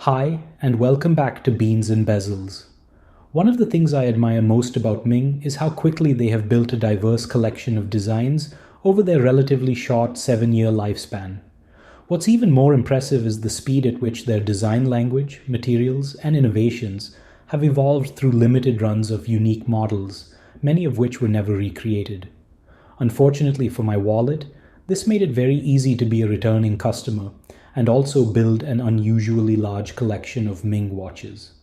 Hi, and welcome back to Beans and Bezels. One of the things I admire most about Ming is how quickly they have built a diverse collection of designs over their relatively short 7-year lifespan. What's even more impressive is the speed at which their design language, materials, and innovations have evolved through limited runs of unique models, many of which were never recreated. Unfortunately for my wallet, this made it very easy to be a returning customer and also build an unusually large collection of Ming watches.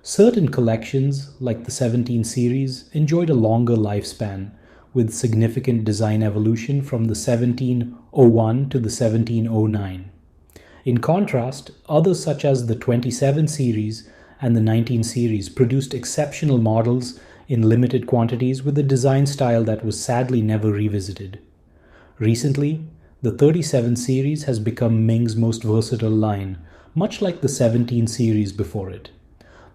Certain collections, like the 17 series, enjoyed a longer lifespan, with significant design evolution from the 1701 to the 1709. In contrast, others such as the 27 series and the 19 series produced exceptional models in limited quantities with a design style that was sadly never revisited. Recently, the 37 series has become Ming's most versatile line, much like the 17 series before it.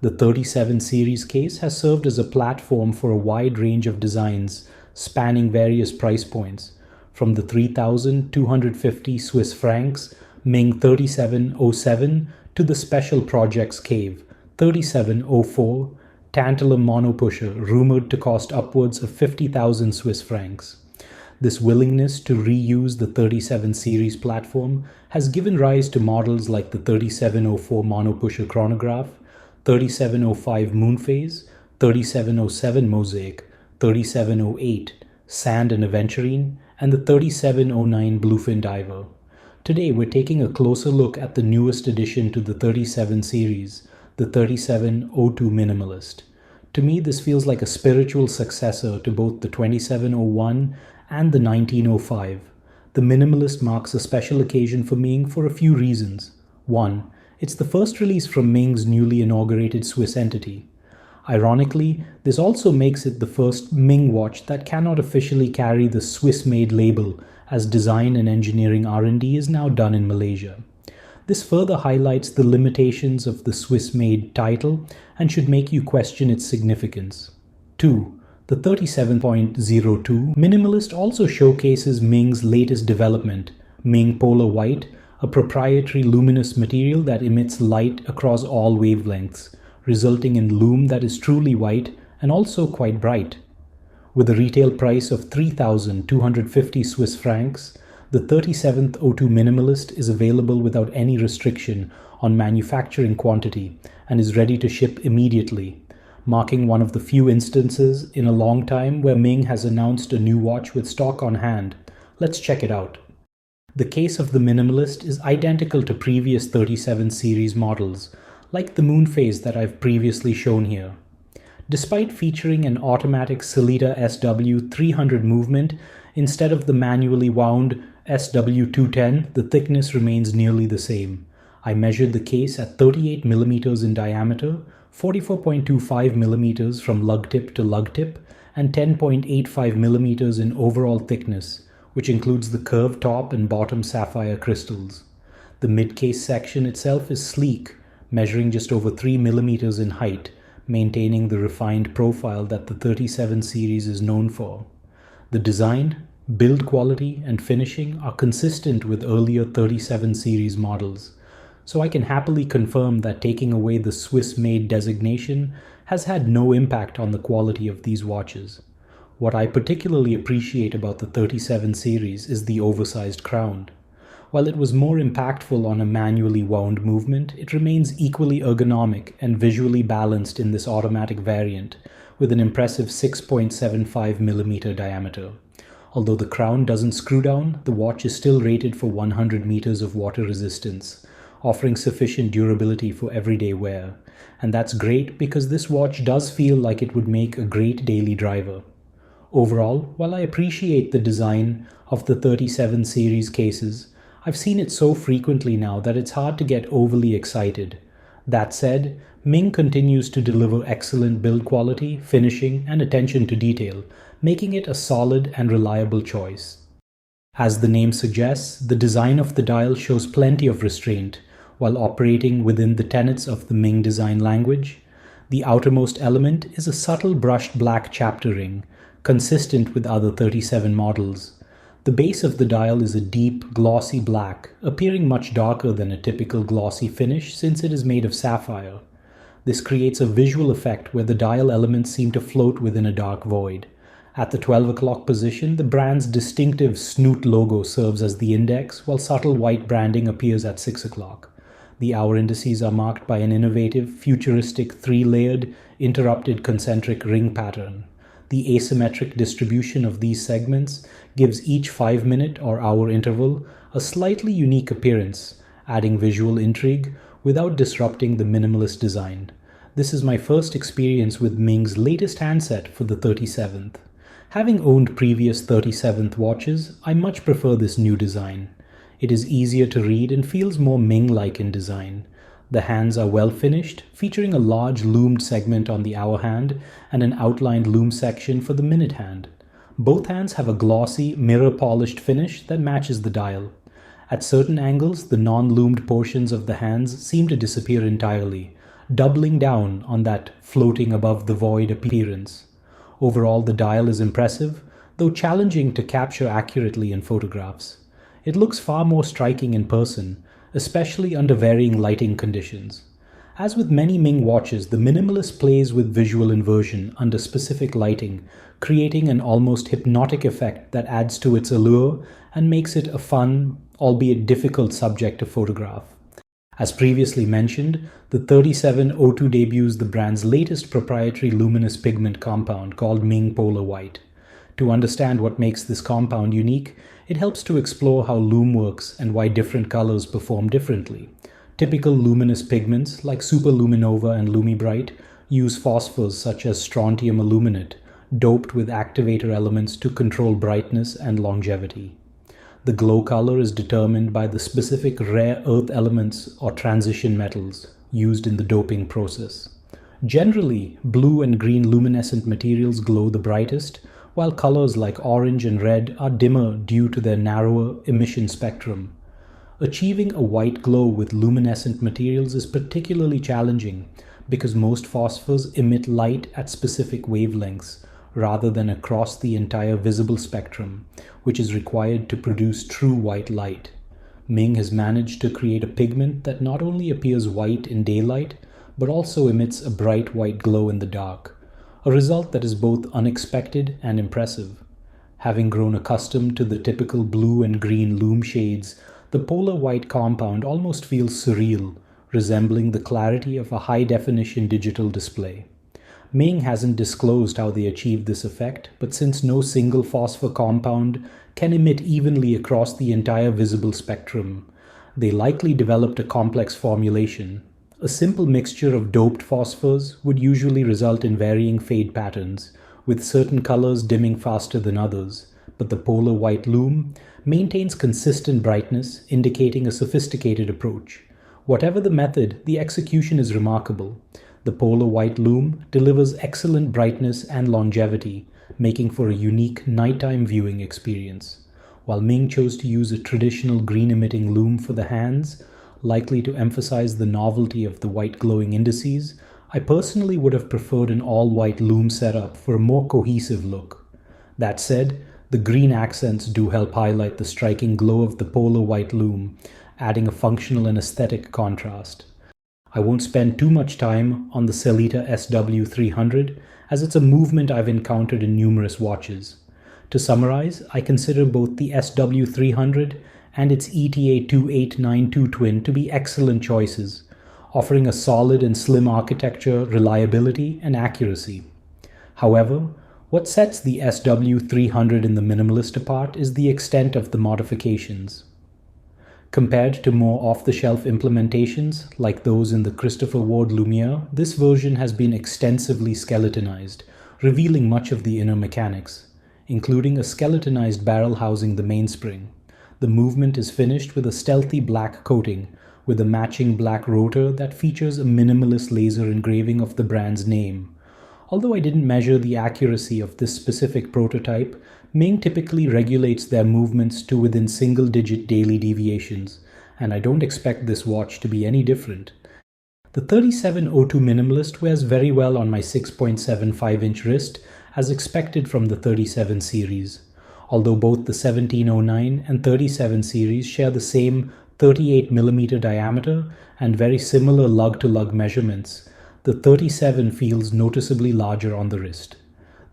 The 37 series case has served as a platform for a wide range of designs spanning various price points, from the 3,250 Swiss francs Ming 3707 to the Special Projects Cave 3704 Tantalum monopusher rumored to cost upwards of 50,000 Swiss francs. This willingness to reuse the 37 series platform has given rise to models like the 3704 monopusher chronograph, 3705 moonphase, 3707 mosaic, 3708 sand and aventurine, and the 3709 bluefin diver. Today we're taking a closer look at the newest addition to the 37 series, the 3702 Minimalist. To me, this feels like a spiritual successor to both the 2701 and the 1905. The Minimalist marks a special occasion for Ming for a few reasons. 1. It's the first release from Ming's newly inaugurated Swiss entity. Ironically, this also makes it the first Ming watch that cannot officially carry the Swiss-made label, as design and engineering R&D is now done in Malaysia. This further highlights the limitations of the Swiss-made title and should make you question its significance. 2. The 37.02 Minimalist also showcases Ming's latest development, Ming Polar White, a proprietary luminous material that emits light across all wavelengths, resulting in lume that is truly white and also quite bright. With a retail price of 3,250 Swiss francs, the 3702 Minimalist is available without any restriction on manufacturing quantity and is ready to ship immediately, marking one of the few instances in a long time where Ming has announced a new watch with stock on hand. Let's check it out. The case of the Minimalist is identical to previous 37 series models, like the moonphase that I've previously shown here. Despite featuring an automatic Sellita SW300 movement instead of the manually wound SW210, the thickness remains nearly the same. I measured the case at 38 mm in diameter, 44.25 mm from lug tip to lug tip, and 10.85 mm in overall thickness, which includes the curved top and bottom sapphire crystals. The mid-case section itself is sleek, measuring just over 3 mm in height, maintaining the refined profile that the 37 series is known for. The design, build quality, and finishing are consistent with earlier 37 series models, so I can happily confirm that taking away the Swiss-made designation has had no impact on the quality of these watches. What I particularly appreciate about the 37 series is the oversized crown. While it was more impactful on a manually wound movement, it remains equally ergonomic and visually balanced in this automatic variant, with an impressive 6.75 mm diameter. Although the crown doesn't screw down, the watch is still rated for 100 meters of water resistance, offering sufficient durability for everyday wear. And that's great because this watch does feel like it would make a great daily driver. Overall, while I appreciate the design of the 37 series cases, I've seen it so frequently now that it's hard to get overly excited. That said, Ming continues to deliver excellent build quality, finishing, and attention to detail, making it a solid and reliable choice. As the name suggests, the design of the dial shows plenty of restraint, while operating within the tenets of the Ming design language. The outermost element is a subtle brushed black chapter ring, consistent with other 37 models. The base of the dial is a deep, glossy black, appearing much darker than a typical glossy finish since it is made of sapphire. This creates a visual effect where the dial elements seem to float within a dark void. At the 12 o'clock position, the brand's distinctive snoot logo serves as the index, while subtle white branding appears at 6 o'clock. The hour indices are marked by an innovative, futuristic, three-layered, interrupted concentric ring pattern. The asymmetric distribution of these segments gives each 5-minute or hour interval a slightly unique appearance, adding visual intrigue without disrupting the minimalist design. This is my first experience with Ming's latest handset for the 37th. Having owned previous 37th watches, I much prefer this new design. It is easier to read and feels more Ming-like in design. The hands are well finished, featuring a large loomed segment on the hour hand and an outlined loom section for the minute hand. Both hands have a glossy, mirror-polished finish that matches the dial. At certain angles, the non-loomed portions of the hands seem to disappear entirely, doubling down on that floating above the void appearance. Overall, the dial is impressive, though challenging to capture accurately in photographs. It looks far more striking in person, especially under varying lighting conditions. As with many Ming watches, the Minimalist plays with visual inversion under specific lighting, creating an almost hypnotic effect that adds to its allure and makes it a fun, albeit difficult subject to photograph. As previously mentioned, the 3702 debuts the brand's latest proprietary luminous pigment compound called Ming Polar White. To understand what makes this compound unique, it helps to explore how lume works and why different colors perform differently. Typical luminous pigments like superluminova and lumibright use phosphors such as strontium aluminate, doped with activator elements to control brightness and longevity. The glow color is determined by the specific rare earth elements or transition metals used in the doping process. Generally, blue and green luminescent materials glow the brightest, while colors like orange and red are dimmer due to their narrower emission spectrum. Achieving a white glow with luminescent materials is particularly challenging because most phosphors emit light at specific wavelengths rather than across the entire visible spectrum, which is required to produce true white light. Ming has managed to create a pigment that not only appears white in daylight, but also emits a bright white glow in the dark, a result that is both unexpected and impressive. Having grown accustomed to the typical blue and green lume shades, the polar white compound almost feels surreal, resembling the clarity of a high-definition digital display. Ming hasn't disclosed how they achieved this effect, but since no single phosphor compound can emit evenly across the entire visible spectrum, they likely developed a complex formulation. A simple mixture of doped phosphors would usually result in varying fade patterns, with certain colors dimming faster than others, but the polar white lume maintains consistent brightness, indicating a sophisticated approach. Whatever the method, the execution is remarkable. The polar white lume delivers excellent brightness and longevity, making for a unique nighttime viewing experience. While Ming chose to use a traditional green-emitting lume for the hands, likely to emphasize the novelty of the white glowing indices, I personally would have preferred an all-white lume setup for a more cohesive look. That said, the green accents do help highlight the striking glow of the polar white lume, adding a functional and aesthetic contrast. I won't spend too much time on the Sellita SW300 as it's a movement I've encountered in numerous watches. To summarize, I consider both the SW300 and its ETA2892 twin to be excellent choices, offering a solid and slim architecture, reliability, and accuracy. However, what sets the SW300 in the Minimalist apart is the extent of the modifications. Compared to more off-the-shelf implementations, like those in the Christopher Ward Lumiere, this version has been extensively skeletonized, revealing much of the inner mechanics, including a skeletonized barrel housing the mainspring. The movement is finished with a stealthy black coating, with a matching black rotor that features a minimalist laser engraving of the brand's name. Although I didn't measure the accuracy of this specific prototype, Ming typically regulates their movements to within single-digit daily deviations, and I don't expect this watch to be any different. The 3702 Minimalist wears very well on my 6.75-inch wrist, as expected from the 37 series. although both the 1709 and 37 series share the same 38mm diameter and very similar lug-to-lug measurements. The 37 feels noticeably larger on the wrist.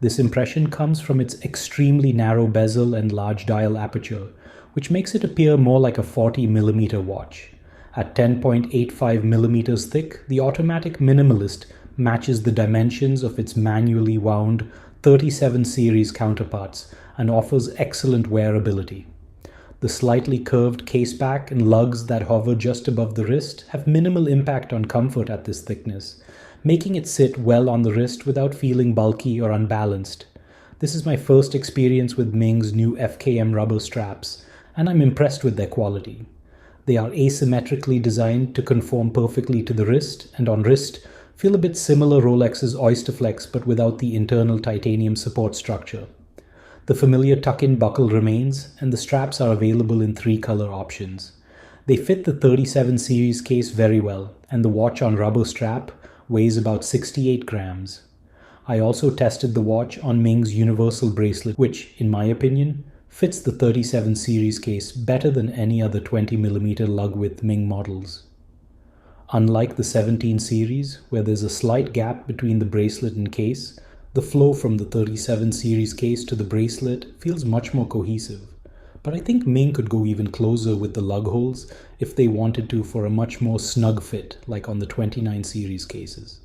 This impression comes from its extremely narrow bezel and large dial aperture, which makes it appear more like a 40mm watch. At 10.85mm thick, the automatic Minimalist matches the dimensions of its manually wound 37 series counterparts and offers excellent wearability. The slightly curved caseback and lugs that hover just above the wrist have minimal impact on comfort at this thickness, making it sit well on the wrist without feeling bulky or unbalanced. This is my first experience with Ming's new FKM rubber straps, and I'm impressed with their quality. They are asymmetrically designed to conform perfectly to the wrist, and on wrist, feel a bit similar Rolex's Oysterflex but without the internal titanium support structure. The familiar tuck-in buckle remains, and the straps are available in 3 color options. They fit the 37 series case very well, and the watch on rubber strap weighs about 68 grams. I also tested the watch on Ming's universal bracelet, which, in my opinion, fits the 37 series case better than any other 20mm lug-width Ming models. Unlike the 17 series, where there's a slight gap between the bracelet and case, the flow from the 37 series case to the bracelet feels much more cohesive. But I think Ming could go even closer with the lug holes if they wanted to for a much more snug fit, like on the 29 series cases.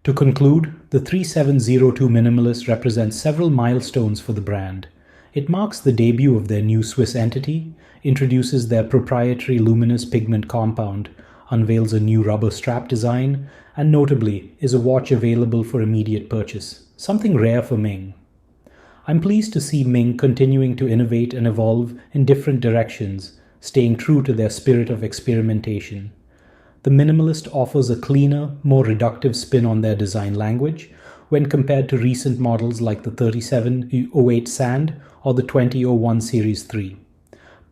To conclude, the 3702 Minimalist represents several milestones for the brand. It marks the debut of their new Swiss entity, introduces their proprietary luminous pigment compound, unveils a new rubber strap design, and notably is a watch available for immediate purchase, something rare for Ming. I'm pleased to see Ming continuing to innovate and evolve in different directions, staying true to their spirit of experimentation. The Minimalist offers a cleaner, more reductive spin on their design language when compared to recent models like the 3708 Sand or the 2001 Series 3.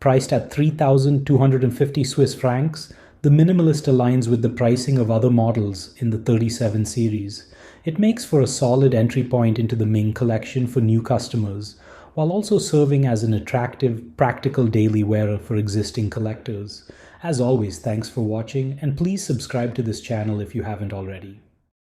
Priced at 3,250 Swiss francs, the Minimalist aligns with the pricing of other models in the 37 series. It makes for a solid entry point into the Ming collection for new customers, while also serving as an attractive, practical daily wearer for existing collectors. As always, thanks for watching, and please subscribe to this channel if you haven't already.